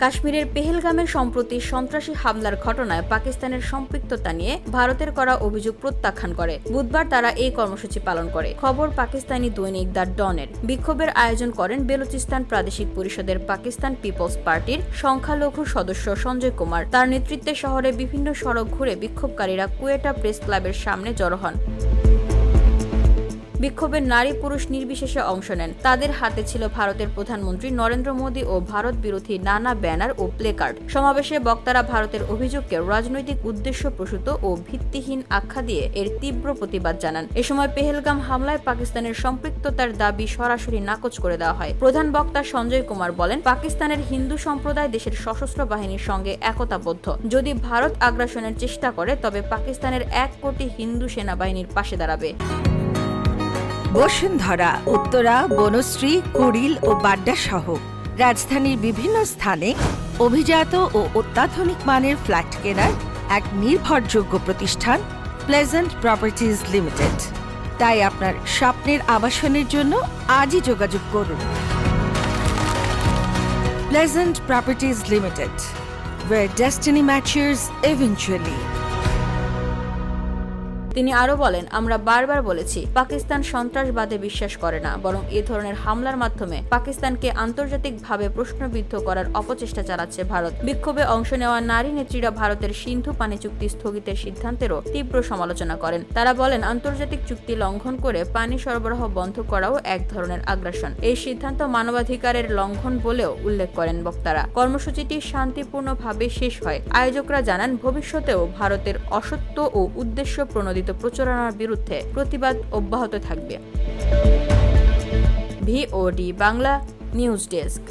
কাশ্মীরের পেহেলগামে সম্প্রতি সন্ত্রাসী হামলার ঘটনায় পাকিস্তানের সম্পৃক্ততা নিয়ে ভারতের করা অভিযোগ প্রত্যাখ্যান করে। বুধবার তারা এই কর্মসূচি পালন করে। খবর পাকিস্তানি দৈনিক দ্য ডনের। বিক্ষোভের আয়োজন করেন বেলুচিস্তান প্রাদেশিক পরিষদের পাকিস্তান পিপলস পার্টির সংখ্যালঘু সদস্য সঞ্জয় কুমার। তার নেতৃত্বে শহরে বিভিন্ন সড়ক ঘুরে বিক্ষোভকারীরা কুয়েটা প্রেস ক্লাবের সামনে জড়ো হন। বিক্ষোভে নারী পুরুষ নির্বিশেষে অংশ নেন। তাদের হাতে ছিল ভারতের প্রধানমন্ত্রী নরেন্দ্র মোদী ও ভারত বিরোধী নানা ব্যানার ও প্লেকার্ড। সমাবেশে বক্তারা ভারতের অভিযোগকে রাজনৈতিক উদ্দেশ্য প্রসূত ও ভিত্তিহীন আখ্যা দিয়ে এর তীব্র প্রতিবাদ জানান। এ সময় পেহেলগাম হামলায় পাকিস্তানের সম্পৃক্ততার দাবি সরাসরি নাকচ করে দেওয়া হয়। প্রধান বক্তা সঞ্জয় কুমার বলেন, পাকিস্তানের হিন্দু সম্প্রদায় দেশের সশস্ত্র বাহিনীর সঙ্গে একতাবদ্ধ। যদি ভারত আগ্রাসনের চেষ্টা করে তবে পাকিস্তানের 1 কোটি হিন্দু সেনাবাহিনীর পাশে দাঁড়াবে। বসুন্ধরা, উত্তরা, বনশ্রী, কুড়িল ও বাড্ডা সহ রাজধানীর বিভিন্ন স্থানে অভিজাত ও অত্যাধুনিক মানের ফ্ল্যাট কেনার এক নির্ভরযোগ্য প্রতিষ্ঠান প্লেজেন্ট প্রপার্টিজ লিমিটেড। তাই আপনার স্বপ্নের আবাসনের জন্য আজই যোগাযোগ করুন। Pleasant properties limited, where destiny matches eventually. তিনি আরো বলেন, আমরা বারবার বলেছি পাকিস্তান সন্ত্রাসবাদে বিশ্বাস করে না, বরং এ ধরনের হামলার মাধ্যমে পাকিস্তানকে আন্তর্জাতিকভাবে প্রশ্নবিদ্ধ করার অপচেষ্টা চালাচ্ছে ভারত। বিক্ষোভে অংশ নেওয়া নারী নেত্রীরা ভারতের সিন্ধু পানি চুক্তি স্থগিতের সিদ্ধান্তেরও তীব্র সমালোচনা করেন। তারা বলেন, আন্তর্জাতিক চুক্তি লঙ্ঘন করে পানি সরবরাহ বন্ধ করাও এক ধরনের আগ্রাসন। এই সিদ্ধান্ত মানবাধিকারের লঙ্ঘন বলেও উল্লেখ করেন বক্তারা। কর্মসূচিটি শান্তিপূর্ণভাবে শেষ হয়। আয়োজকরা জানান, ভবিষ্যতেও ভারতের অসত্য ও উদ্দেশ্য প্রণোদিত প্রচারণার বিরুদ্ধে প্রতিবাদ অব্যাহত থাকবে। VOD Bangla news desk.